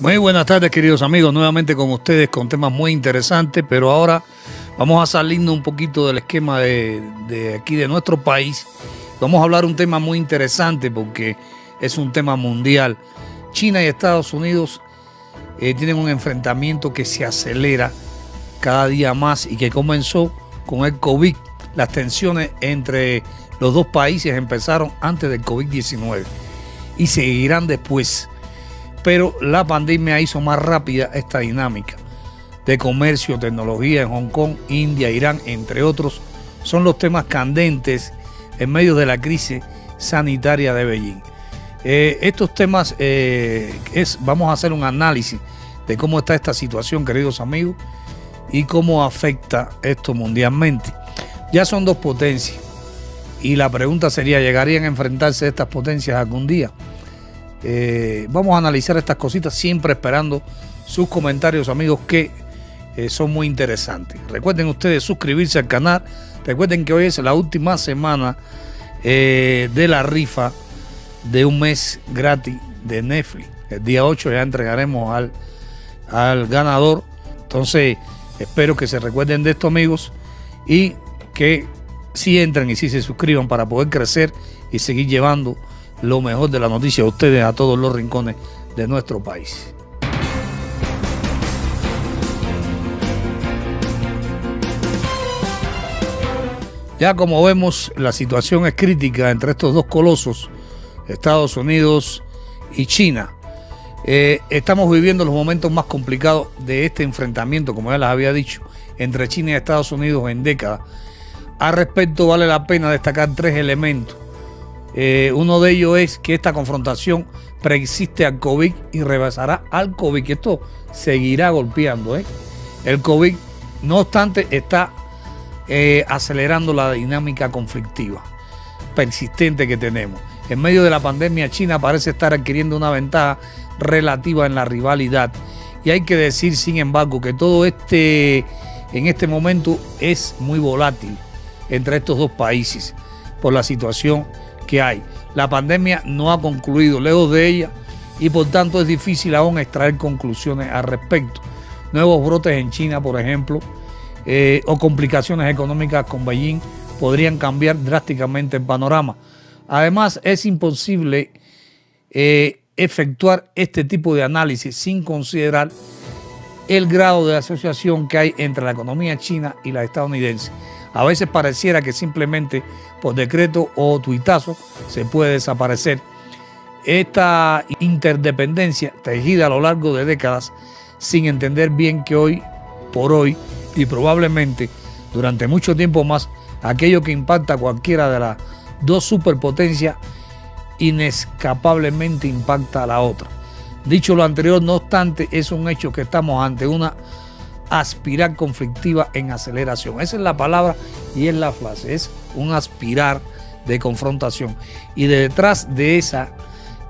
Muy buenas tardes, queridos amigos, nuevamente con ustedes con temas muy interesantes, pero ahora vamos a salirnos un poquito del esquema de aquí de nuestro país. Vamos a hablar un tema muy interesante porque es un tema mundial. China y Estados Unidos tienen un enfrentamiento que se acelera cada día más y que comenzó con el COVID. Las tensiones entre los dos países empezaron antes del COVID-19 y seguirán después. Pero la pandemia hizo más rápida esta dinámica de comercio, tecnología en Hong Kong, India, Irán, entre otros, son los temas candentes en medio de la crisis sanitaria de Beijing. Estos temas, vamos a hacer un análisis de cómo está esta situación, queridos amigos, y cómo afecta esto mundialmente. Ya son dos potencias y la pregunta sería, ¿llegarían a enfrentarse estas potencias algún día? Vamos a analizar estas cositas siempre esperando sus comentarios, amigos, que son muy interesantes. Recuerden ustedes suscribirse al canal. Recuerden que hoy es la última semana de la rifa de un mes gratis de Netflix. El día 8 ya entregaremos al ganador. Entonces espero que se recuerden de esto, amigos, y que sí entren y sí se suscriban para poder crecer y seguir llevando lo mejor de la noticia a ustedes, a todos los rincones de nuestro país. Ya como vemos, la situación es crítica entre estos dos colosos, Estados Unidos y China. Estamos viviendo los momentos más complicados de este enfrentamiento, como ya les había dicho, entre China y Estados Unidos en décadas. Al respecto, vale la pena destacar tres elementos. Uno de ellos es que esta confrontación preexiste al COVID y rebasará al COVID, que esto seguirá golpeando. El COVID, no obstante, está acelerando la dinámica conflictiva persistente que tenemos. En medio de la pandemia, China parece estar adquiriendo una ventaja relativa en la rivalidad. Y hay que decir, sin embargo, que todo en este momento es muy volátil entre estos dos países por la situación que hay. La pandemia no ha concluido, lejos de ella, y por tanto es difícil aún extraer conclusiones al respecto. Nuevos brotes en China, por ejemplo, o complicaciones económicas con Beijing podrían cambiar drásticamente el panorama. Además, es imposible efectuar este tipo de análisis sin considerar el grado de asociación que hay entre la economía china y la estadounidense. A veces pareciera que simplemente por decreto o tuitazo se puede desaparecer. Esta interdependencia tejida a lo largo de décadas sin entender bien que hoy por hoy y probablemente durante mucho tiempo más, aquello que impacta a cualquiera de las dos superpotencias inescapablemente impacta a la otra. Dicho lo anterior, no obstante, es un hecho que estamos ante una aspirar conflictiva en aceleración. Esa es la palabra y es la frase, es un aspirar de confrontación. Y detrás de esa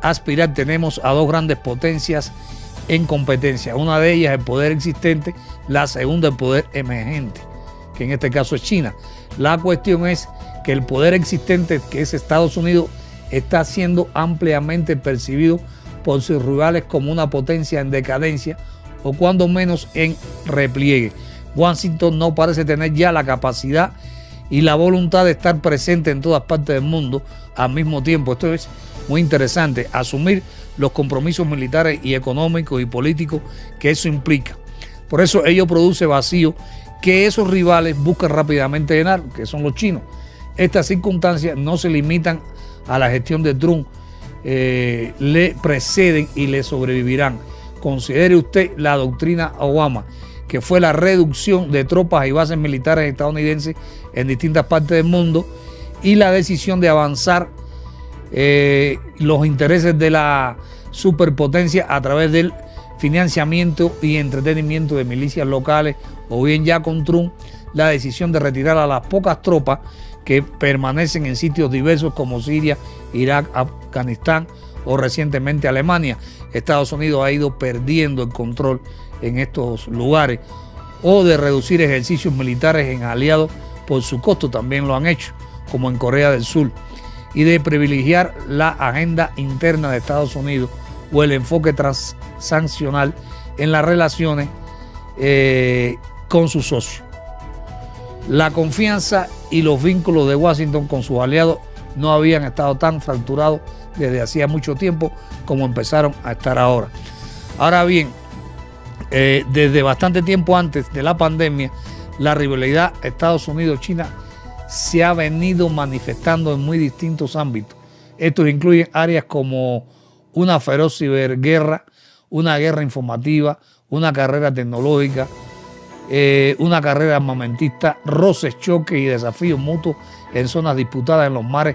aspirar tenemos a dos grandes potencias en competencia. Una de ellas el poder existente, la segunda el poder emergente, que en este caso es China. La cuestión es que el poder existente, que es Estados Unidos, está siendo ampliamente percibido por sus rivales como una potencia en decadencia o cuando menos en repliegue. Washington no parece tener ya la capacidad y la voluntad de estar presente en todas partes del mundo al mismo tiempo. Esto es muy interesante, asumir los compromisos militares y económicos y políticos que eso implica. Por eso ello produce vacío que esos rivales buscan rápidamente llenar, que son los chinos. Estas circunstancias no se limitan a la gestión de Trump, le preceden y le sobrevivirán. Considere usted la doctrina Obama, que fue la reducción de tropas y bases militares estadounidenses en distintas partes del mundo y la decisión de avanzar los intereses de la superpotencia a través del financiamiento y entretenimiento de milicias locales, o bien ya con Trump la decisión de retirar a las pocas tropas que permanecen en sitios diversos como Siria, Irak, Afganistán o recientemente Alemania. Estados Unidos ha ido perdiendo el control en estos lugares, o de reducir ejercicios militares en aliados por su costo, también lo han hecho, como en Corea del Sur, y de privilegiar la agenda interna de Estados Unidos o el enfoque transaccional en las relaciones con sus socios. La confianza y los vínculos de Washington con sus aliados no habían estado tan fracturados desde hacía mucho tiempo como empezaron a estar ahora. Ahora bien, desde bastante tiempo antes de la pandemia, la rivalidad Estados Unidos-China se ha venido manifestando en muy distintos ámbitos. Estos incluyen áreas como una feroz ciberguerra, una guerra informativa, una carrera tecnológica, una carrera armamentista, roces, choques y desafíos mutuos en zonas disputadas en los mares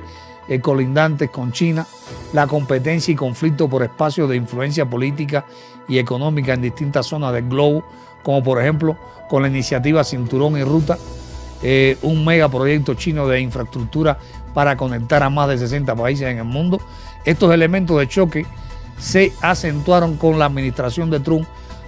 colindantes con China, la competencia y conflicto por espacios de influencia política y económica en distintas zonas del globo, como por ejemplo con la iniciativa Cinturón y Ruta, un megaproyecto chino de infraestructura para conectar a más de 60 países en el mundo. Estos elementos de choque se acentuaron con la administración de Trump,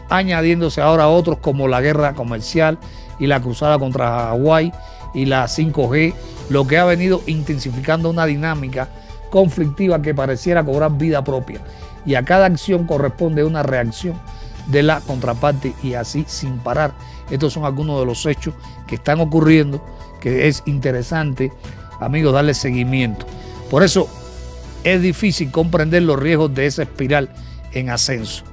añadiéndose ahora otros como la guerra comercial y la cruzada contra Hawái y la 5G, lo que ha venido intensificando una dinámica conflictiva que pareciera cobrar vida propia, y a cada acción corresponde una reacción de la contraparte, y así sin parar. Estos son algunos de los hechos que están ocurriendo, que es interesante, amigos, darle seguimiento. Por eso es difícil comprender los riesgos de esa espiral en ascenso.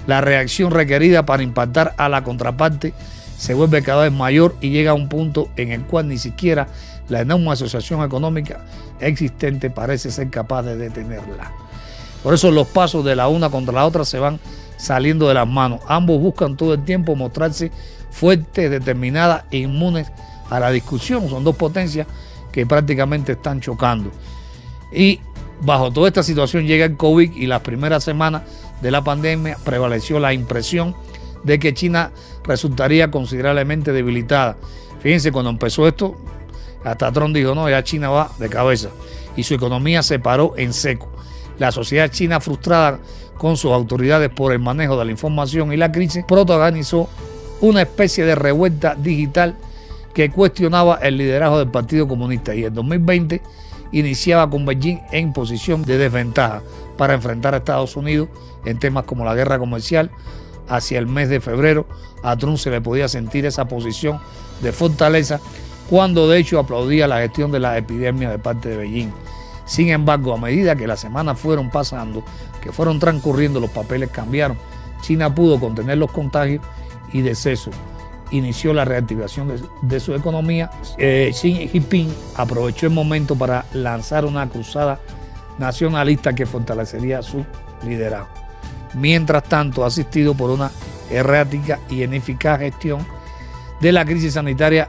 La reacción requerida para impactar a la contraparte se vuelve cada vez mayor y llega a un punto en el cual ni siquiera la enorme asociación económica existente parece ser capaz de detenerla. Por eso los pasos de la una contra la otra se van saliendo de las manos. Ambos buscan todo el tiempo mostrarse fuertes, determinadas e inmunes a la discusión. Son dos potencias que prácticamente están chocando. Y bajo toda esta situación llega el COVID, y las primeras semanas de la pandemia prevaleció la impresión de que China resultaría considerablemente debilitada. Fíjense, cuando empezó esto, hasta Trump dijo, no, ya China va de cabeza, y su economía se paró en seco. La sociedad china, frustrada con sus autoridades por el manejo de la información y la crisis, protagonizó una especie de revuelta digital que cuestionaba el liderazgo del Partido Comunista, y en 2020 iniciaba con Beijing en posición de desventaja para enfrentar a Estados Unidos en temas como la guerra comercial. Hacia el mes de febrero a Trump se le podía sentir esa posición de fortaleza, cuando de hecho aplaudía la gestión de la epidemia de parte de Beijing. Sin embargo, a medida que las semanas fueron pasando, que fueron transcurriendo, los papeles cambiaron. China pudo contener los contagios y decesos. Inició la reactivación de su economía. Xi Jinping aprovechó el momento para lanzar una cruzada nacionalista que fortalecería su liderazgo. Mientras tanto, asistido por una errática y ineficaz gestión de la crisis sanitaria,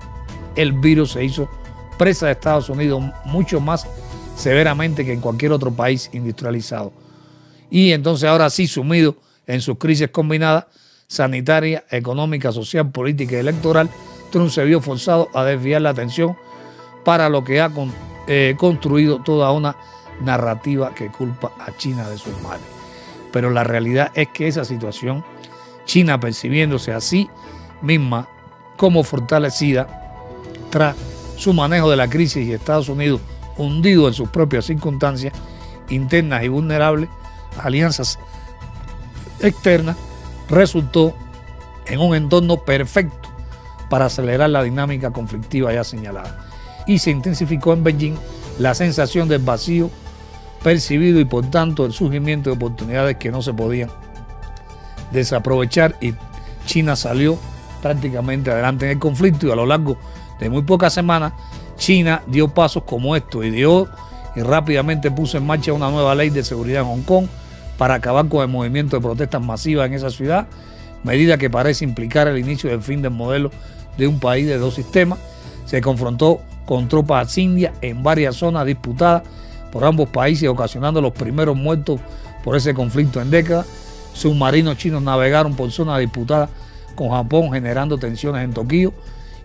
el virus se hizo presa de Estados Unidos mucho más severamente que en cualquier otro país industrializado. Y entonces ahora sí, sumido en sus crisis combinadas, sanitaria, económica, social, política y electoral, Trump se vio forzado a desviar la atención para lo que ha construido toda una narrativa que culpa a China de sus males. Pero la realidad es que esa situación, China percibiéndose a sí misma como fortalecida tras su manejo de la crisis, y Estados Unidos hundido en sus propias circunstancias internas y vulnerables, alianzas externas, resultó en un entorno perfecto para acelerar la dinámica conflictiva ya señalada. Y se intensificó en Beijing la sensación del vacío percibido, y por tanto el surgimiento de oportunidades que no se podían desaprovechar, y China salió prácticamente adelante en el conflicto. Y a lo largo de muy pocas semanas China dio pasos como estos y rápidamente puso en marcha una nueva ley de seguridad en Hong Kong para acabar con el movimiento de protestas masivas en esa ciudad, medida que parece implicar el inicio del fin del modelo de un país de dos sistemas. Se confrontó con tropas indias en varias zonas disputadas por ambos países, ocasionando los primeros muertos por ese conflicto en décadas. Submarinos chinos navegaron por zonas disputadas con Japón, generando tensiones en Tokio.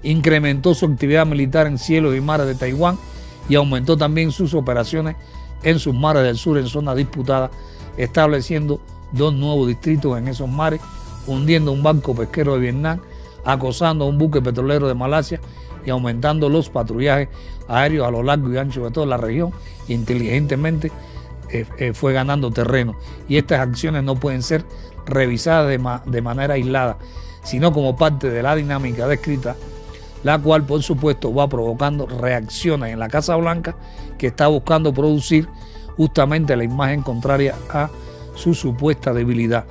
Incrementó su actividad militar en cielos y mares de Taiwán, y aumentó también sus operaciones en sus mares del sur en zonas disputadas, estableciendo dos nuevos distritos en esos mares, hundiendo un barco pesquero de Vietnam, acosando a un buque petrolero de Malasia y aumentando los patrullajes aéreos a lo largo y ancho de toda la región, inteligentemente fue ganando terreno. Y estas acciones no pueden ser revisadas de manera aislada, sino como parte de la dinámica descrita, la cual por supuesto va provocando reacciones en la Casa Blanca, que está buscando producir justamente la imagen contraria a su supuesta debilidad.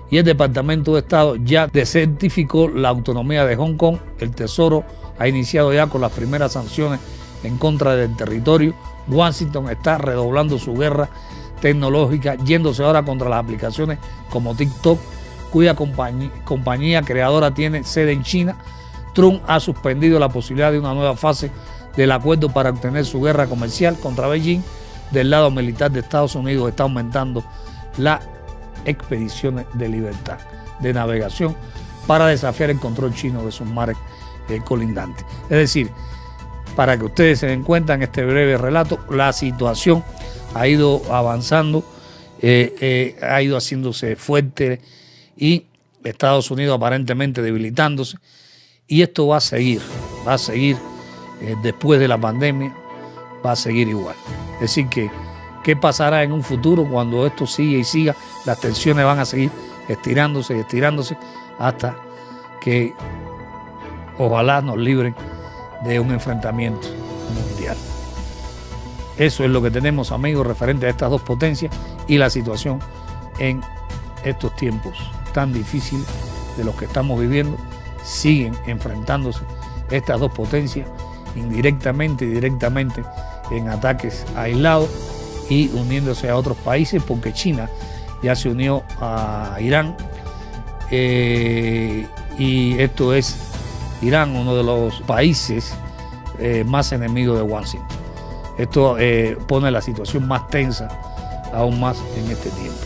Y el Departamento de Estado ya desertificó la autonomía de Hong Kong. El Tesoro ha iniciado ya con las primeras sanciones en contra del territorio. Washington está redoblando su guerra tecnológica, yéndose ahora contra las aplicaciones como TikTok, cuya compañía creadora tiene sede en China. Trump ha suspendido la posibilidad de una nueva fase del acuerdo para obtener su guerra comercial contra Beijing. Del lado militar de Estados Unidos está aumentando las expediciones de libertad de navegación para desafiar el control chino de sus mares colindantes. Es decir, para que ustedes se den cuenta en este breve relato, la situación ha ido avanzando, ha ido haciéndose fuerte y Estados Unidos aparentemente debilitándose, y esto va a seguir después de la pandemia, va a seguir igual. Es decir, que ¿qué pasará en un futuro cuando esto sigue y siga? Las tensiones van a seguir estirándose y estirándose hasta que ojalá nos libren de un enfrentamiento mundial. Eso es lo que tenemos, amigos, referente a estas dos potencias y la situación en estos tiempos tan difíciles de los que estamos viviendo. Siguen enfrentándose estas dos potencias indirectamente y directamente en ataques aislados y uniéndose a otros países, porque China ya se unió a Irán, y esto es Irán, uno de los países más enemigos de Washington. Esto pone la situación más tensa aún más en este tiempo.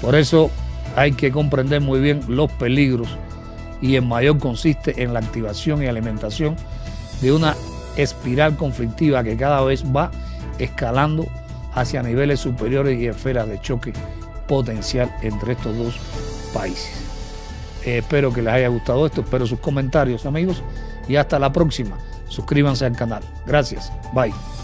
Por eso hay que comprender muy bien los peligros, y el mayor consiste en la activación y alimentación de una espiral conflictiva que cada vez va escalando hacia niveles superiores y esferas de choque potencial entre estos dos países. Espero que les haya gustado esto, espero sus comentarios, amigos, y hasta la próxima. Suscríbanse al canal. Gracias. Bye.